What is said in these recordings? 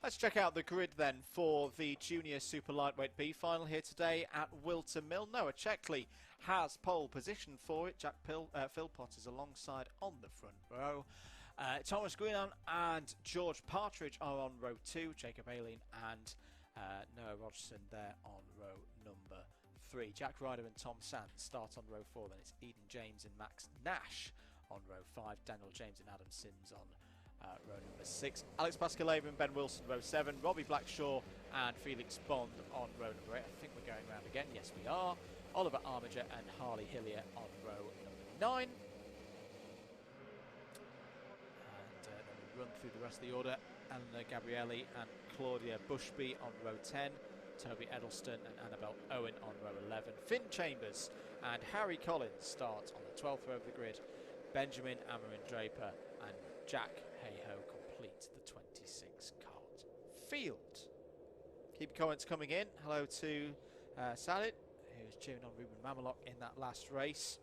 Let's check out the grid then for the Junior Super Lightweight B final here today at Whilton Mill. Noah Checkley has pole position for it. Jack Philpott is alongside on the front row. Thomas Greenan and George Partridge are on row 2. Jacob Aileen and Noah Rogerson there on row number 3. Jack Ryder and Tom Sands start on row 4. Then it's Eden James and Max Nash on row 5. Daniel James and Adam Sims on row number 6. Alex Pascaleva and Ben Wilson, row 7. Robbie Blackshaw and Felix Bond on row number 8. I think we're going round again. Yes, we are. Oliver Armiger and Harley Hillier on row number 9. And then we run through the rest of the order. Eleanor Gabrielli and Claudia Bushby on row 10. Toby Edelston and Annabelle Owen on row 11. Finn Chambers and Harry Collins start on the 12th row of the grid. Benjamin Amarin Draper and Jack Hayhoe complete the 26 kart field. Keep comments coming in. Hello to Salit, who's cheering on Ruben Mamalok in that last race.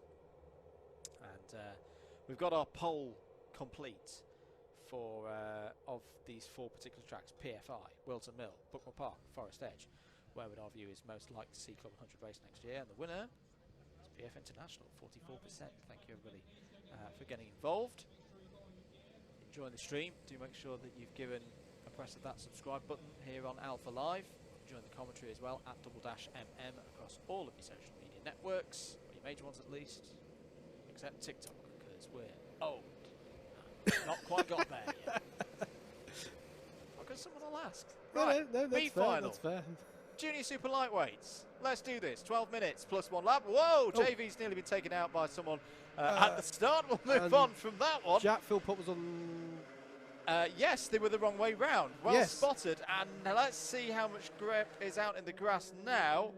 And we've got our poll complete for of these 4 particular tracks: PFI, Whilton Mill, Bookmore Park, Forest Edge. Where would our viewers most like to see Club 100 race next year? And the winner is PF International, 44%. Thank you everybody for getting involved. Enjoying the stream. Do make sure that you've given a press of that subscribe button here on Alpha Live. Join the commentary as well at @MM across all of your social media networks, or your major ones at least, except TikTok, because we're old. Not quite got there yet. Because someone will ask. Right, no, that's B-final. That's fair. Junior Super Lightweights. Let's do this. 12 minutes plus 1 lap. Whoa, JV's nearly been taken out by someone at the start. We'll move on from that one. Jack Philpott was on... Yes, they were the wrong way round. Well spotted. And let's see how much grip is out in the grass now.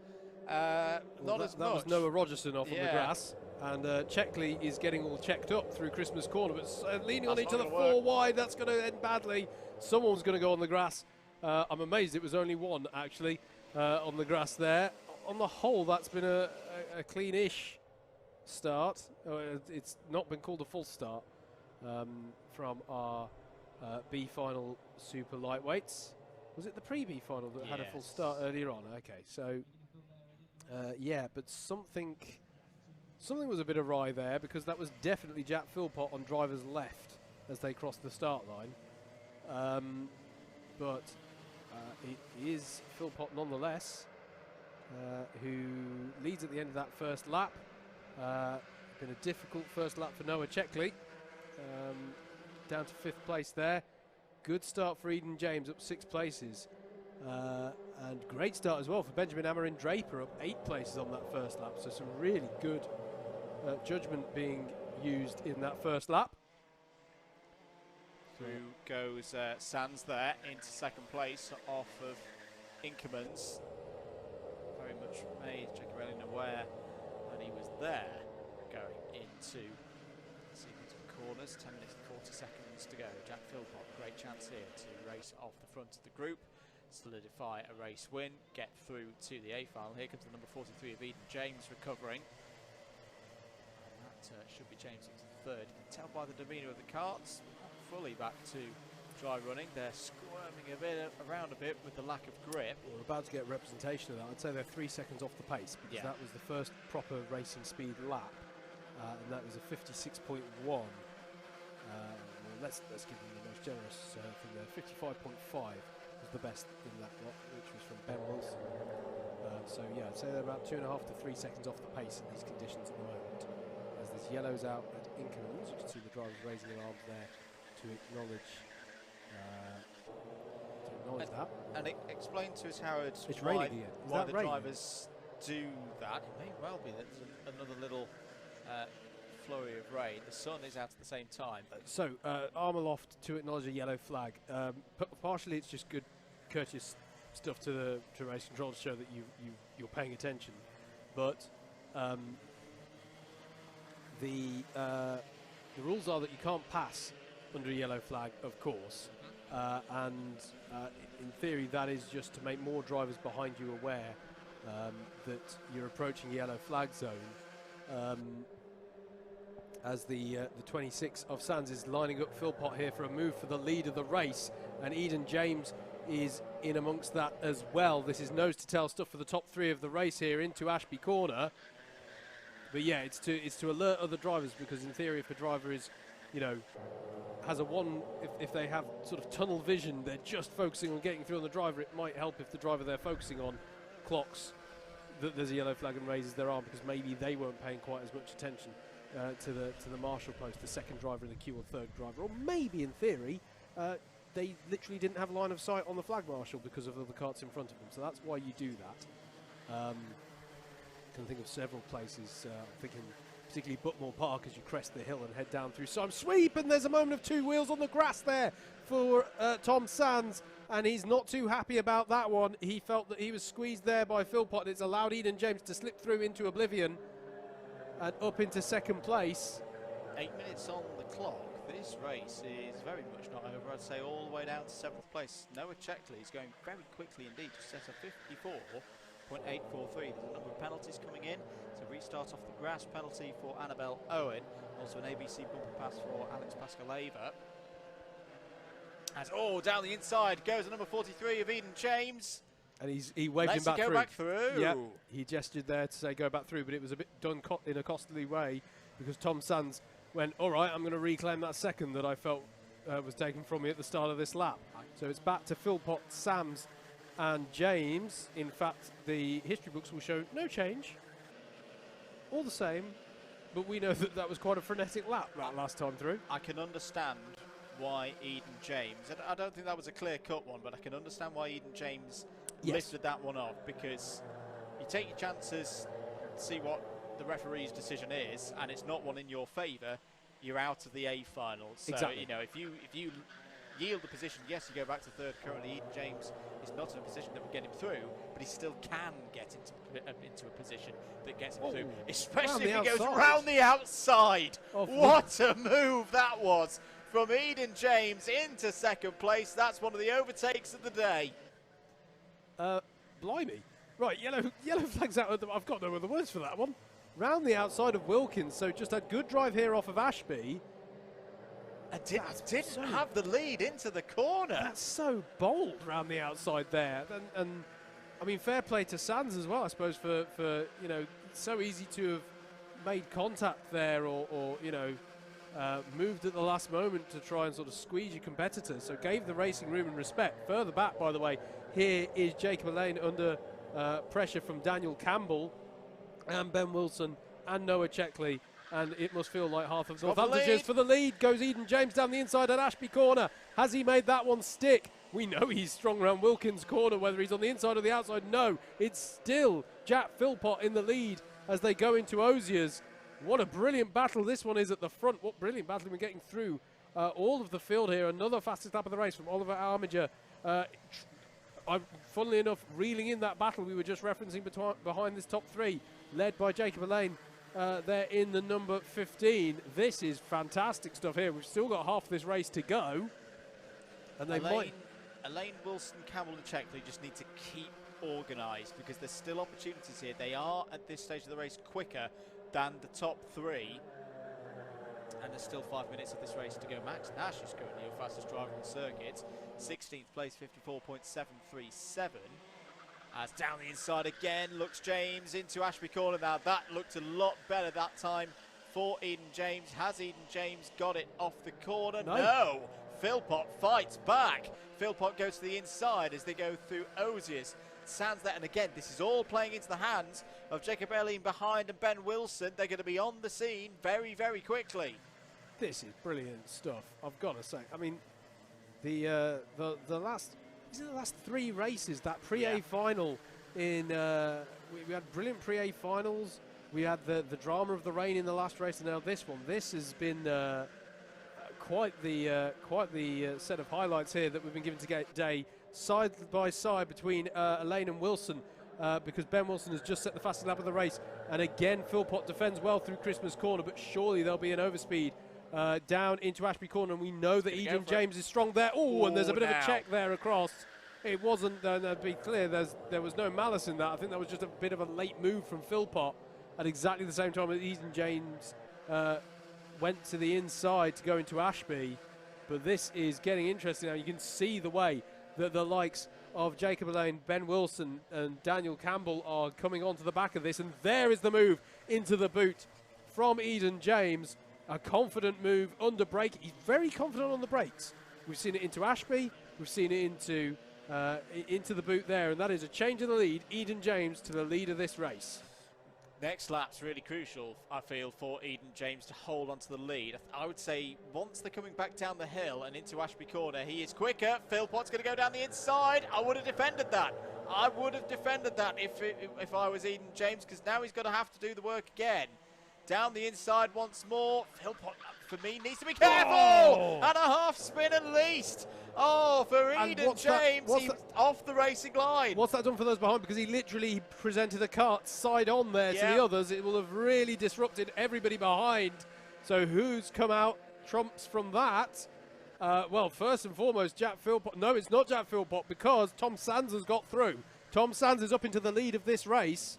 Not as much. That was Noah Rogerson off on the grass. And Checkley is getting all checked up through Christmas Corner, but leaning on each other 4 wide. That's going to end badly. Someone's going to go on the grass. I'm amazed it was only one, actually, on the grass there. On the whole, that's been a clean-ish start. It's not been called a full start from our B final Super Lightweights. Was it the pre-B final that had a full start earlier on? Okay, so yeah, but something was a bit awry there, because that was definitely Jack Philpott on driver's left as they crossed the start line. But it is Philpott nonetheless, who leads at the end of that first lap. Been a difficult first lap for Noah Checkley. Down to 5th place there. Good start for Eden James, up 6 places. And great start as well for Benjamin Amarin Draper, up 8 places on that first lap. So some really good judgment being used in that first lap. Through goes Sands there into 2nd place off of Inkermans. Very much made Jacob Aileen aware that he was there going into the sequence of corners. 10 minutes and 40 seconds to go. Jack Philpott, great chance here to race off the front of the group, solidify a race win, get through to the A final. Here comes the number 43 of Eden James recovering. And that should be James into 3rd. You can tell by the demeanour of the karts, fully back to dry running. They're squirming a bit around a bit with the lack of grip. We're about to get representation of that. I'd say they're 3 seconds off the pace, because that was the first proper racing speed lap, and that was a 56.1. Well, let's give them the most generous thing there. 55.5 was the best in that lot, which was from Ben Wilson. So yeah, I'd say they're about 2.5 to 3 seconds off the pace in these conditions at the moment. As there's yellows out at Inkermans, you can see the drivers raising their arms there to acknowledge that. And explain to us, Howard, it's why the rain? drivers do that. It may well be that there's another little flurry of rain. The sun is out at the same time. So arm aloft to acknowledge a yellow flag. Partially it's just good courteous stuff to the race control to show that you're paying attention, but the rules are that you can't pass under a yellow flag, of course, and in theory that is just to make more drivers behind you aware that you're approaching the yellow flag zone. As the 26 of Sands is lining up Philpott here for a move for the lead of the race, and Eden James is in amongst that as well. This is nose-to-tail stuff for the top 3 of the race here into Ashby Corner. But yeah, it's to alert other drivers, because in theory, if a driver is, you know, has a if they have sort of tunnel vision, they're just focusing on getting through on the driver, it might help if the driver they're focusing on clocks that there's a yellow flag and raises their arm, because maybe they weren't paying quite as much attention to the marshal post, the second driver in the queue or third driver. Or maybe in theory, they literally didn't have line of sight on the flag marshal because of the carts in front of them. So that's why you do that. I can think of several places. I'm thinking particularly Butmore Park as you crest the hill and head down through some sweep, and there's a moment of 2 wheels on the grass there for Tom Sands, and he's not too happy about that one. He felt that he was squeezed there by Philpott. It's allowed Eden James to slip through into oblivion and up into second place. 8 minutes on the clock. This race is very much not over. I'd say all the way down to 7th place. Noah Checkley is going very quickly indeed to set a 54.843. There's a number of penalties coming in. So restart off the grass penalty for Annabelle Owen. Also an ABC bumper pass for Alex Pascaleva. As down the inside goes the number 43 of Eden James. And he waved him back through. Back through. Yeah, he gestured there to say go back through, but it was a bit done in a costly way, because Tom Sands went, all right, I'm going to reclaim that second that I felt was taken from me at the start of this lap. So it's back to Philpott, Sams and James. In fact, the history books will show no change. All the same, but we know that that was quite a frenetic lap that last time through. I can understand why Eden James, and I don't think that was a clear-cut one, but I can understand why Eden James lifted that one off, because you take your chances, see what the referee's decision is, and it's not one in your favour, you're out of the A finals. So, exactly. you know, if you yield the position, yes, you go back to third. Currently, Eden James is not in a position that would get him through, but he still can get into a position that gets him through, especially if he goes round the outside. What a move that was from Eden James into second place. That's one of the overtakes of the day. Blimey. Right, yellow flags out. I've got no other words for that one. Round the outside of Wilkins, so just a good drive here off of Ashby. Didn't have the lead into the corner. That's so bold round the outside there. And I mean, fair play to Sands as well, I suppose, for you know, so easy to have made contact there or you know, moved at the last moment to try and sort of squeeze your competitor. So gave the racing room and respect. Further back, by the way, here is Jacob Elaine under pressure from Daniel Campbell and Ben Wilson and Noah Checkley, and it must feel like half of Northamptonshire for the lead. Goes Eden James down the inside at Ashby Corner. Has he made that one stick? We know he's strong around Wilkins Corner, whether he's on the inside or the outside. No, it's still Jack Philpott in the lead as they go into Osiers. What a brilliant battle this one is at the front. What brilliant battle we're getting through all of the field here. Another fastest lap of the race from Oliver Armiger. Funnily enough, reeling in that battle we were just referencing behind this top 3, led by Jacob Elaine there in the number 15. This is fantastic stuff here. We've still got half this race to go. And they Elaine, Wilson, Campbell and Checkley just need to keep organised, because there's still opportunities here. They are, at this stage of the race, quicker than the top 3. And there's still 5 minutes of this race to go. Max Nash is currently your fastest driver on the circuit. 16th place, 54.737. As down the inside again, looks James into Ashby Corner. Now that looked a lot better that time for Eden James. Has Eden James got it off the corner? No. Philpott fights back. Philpott goes to the inside as they go through Osiers. Sands there, and again, this is all playing into the hands of Jacob Elling behind and Ben Wilson. They're going to be on the scene very, very quickly. This is brilliant stuff, I've got to say. I mean, the last 3 races, that pre-A final in we had brilliant pre-A finals. We had the drama of the rain in the last race, and now this one. This has been quite the set of highlights here that we've been given today, side by side between Elaine and Wilson, because Ben Wilson has just set the fastest lap of the race, and again Philpott defends well through Christmas Corner, but surely there'll be an overspeed down into Ashby Corner, and we know that Eden James is strong there. And there's a bit of a check there across. It wasn't, to be clear, there was no malice in that. I think that was just a bit of a late move from Philpott at exactly the same time as Eden James went to the inside to go into Ashby. But this is getting interesting now. You can see the way that the likes of Jacob Elaine, Ben Wilson and Daniel Campbell are coming onto the back of this. And there is the move into the boot from Eden James. A confident move under brake. He's very confident on the brakes. We've seen it into Ashby. We've seen it into the boot there. And that is a change of the lead. Eden James to the lead of this race. Next lap's really crucial, I feel, for Eden James to hold onto the lead. I would say once they're coming back down the hill and into Ashby Corner, he is quicker. Philpott's going to go down the inside. I would have defended that. I would have defended that if I was Eden James, because now he's going to have to do the work again. Down the inside once more. Philpott, for me, needs to be careful. Oh. And a half spin at least. Oh, for Eden James, he's off the racing line. What's that done for those behind? Because he literally presented a kart side on there to the others. It will have really disrupted everybody behind. So who's come out trumps from that? Well, first and foremost, Jack Philpott. No, it's not Jack Philpott, because Tom Sands has got through. Tom Sands is up into the lead of this race.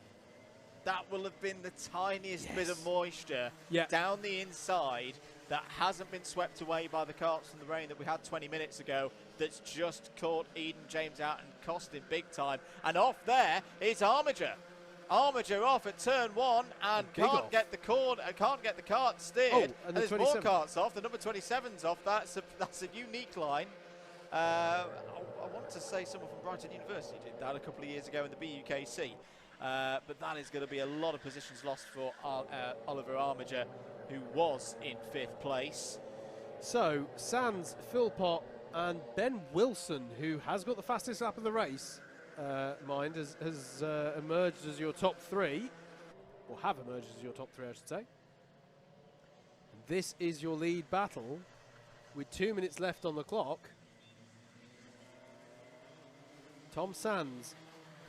That will have been the tiniest bit of moisture down the inside that hasn't been swept away by the carts from the rain that we had 20 minutes ago, that's just caught Eden James out and cost him big time. And off there is Armiger. Armiger off at turn 1 and can't get the cart steered. Oh, and there's more carts off. The number 27's off. That's a unique line. I want to say someone from Brighton University did that a couple of years ago in the BUKC. But that is going to be a lot of positions lost for Oliver Armiger, who was in 5th place. So, Sands, Philpott and Ben Wilson, who has got the fastest lap of the race, has emerged as your top 3, or have emerged as your top 3, I should say. And this is your lead battle, with 2 minutes left on the clock. Tom Sands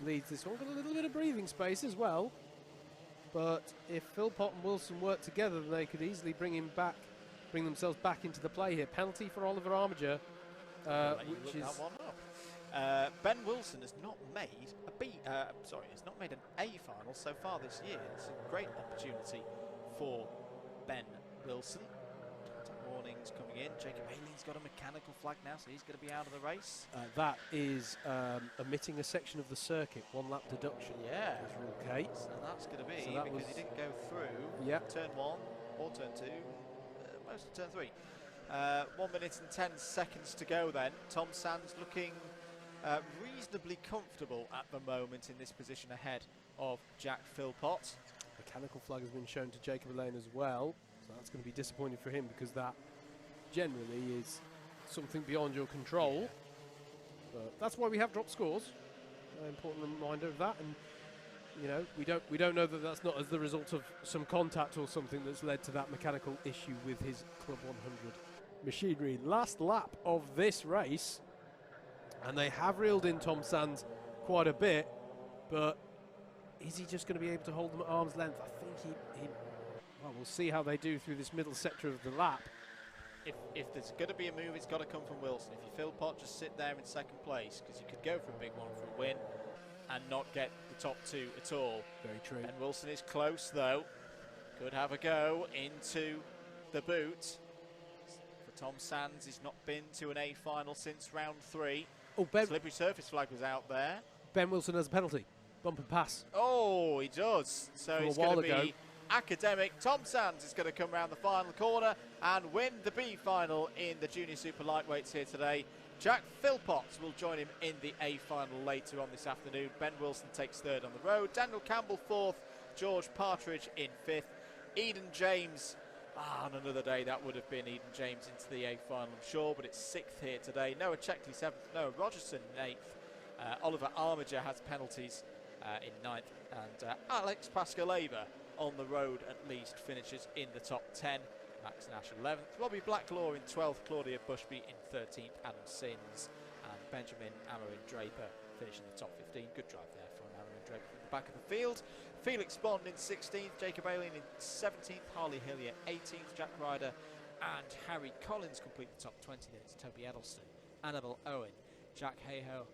leads this one, got a little bit of breathing space as well, but if Philpott and Wilson work together, then they could easily bring themselves back into the play here. Penalty for Oliver Armiger, which is Ben Wilson has not made has not made an A final so far this year. It's a great opportunity for Ben Wilson. Warnings coming in. Jacob Haley's got a mechanical flag now, so he's going to be out of the race. That is omitting a section of the circuit, 1 lap deduction. Yeah. Okay. So that's going to be because he didn't go through turn 1 or turn 2, most of turn 3. 1 minute and 10 seconds to go then. Tom Sands looking reasonably comfortable at the moment in this position ahead of Jack Philpott. Mechanical flag has been shown to Jacob Elaine as well. So that's going to be disappointing for him, because that generally is something beyond your control. Yeah. But that's why we have dropped scores. An important reminder of that. And you know, we don't know that that's not as the result of some contact or something that's led to that mechanical issue with his Club 100 machinery. Last lap of this race, and they have reeled in Tom Sands quite a bit, but is he just going to be able to hold them at arm's length? I think he well, we'll see how they do through this middle sector of the lap. If there's going to be a move, it's got to come from Wilson. If you Philpott, just sit there in 2nd place, because you could go for a big one for a win and not get the top 2 at all. Very true. And Wilson is close, though. Could have a go into the boot. For Tom Sands, he's not been to an A final since round 3. Oh, Ben. Slippery surface flag was out there. Ben Wilson has a penalty. Bump and pass. Oh, he does. So it's going to be academic. Tom Sands is going to come around the final corner and win the B final in the junior super lightweights here today. Jack Philpott will join him in the A final later on this afternoon. Ben Wilson takes 3rd on the road. Daniel Campbell 4th. George Partridge in 5th. Eden James, on another day that would have been Eden James into the A final, I'm sure, but it's 6th here today. Noah Checkley 7th. Noah Rogerson 8th. Oliver Armiger has penalties in 9th. And Alex Pascaleva on the road at least finishes in the top 10. Max Nash 11th, Robbie Blacklaw in 12th, Claudia Bushby in 13th, Adam Sins and Benjamin Amarin Draper finishing the top 15. Good drive there from Amarin Draper from the back of the field. Felix Bond in 16th, Jacob Alien in 17th, Harley Hillier 18th, Jack Ryder and Harry Collins complete the top 20. Then it's Toby Edelston, Annabelle Owen, Jack Hayhoe,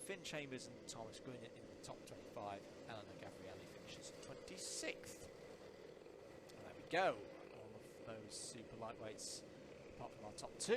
Finn Chambers and Thomas Green in the top 25. Eleanor Gabrielli finishes 26th. And there we go. Those super lightweights, apart from our top 2,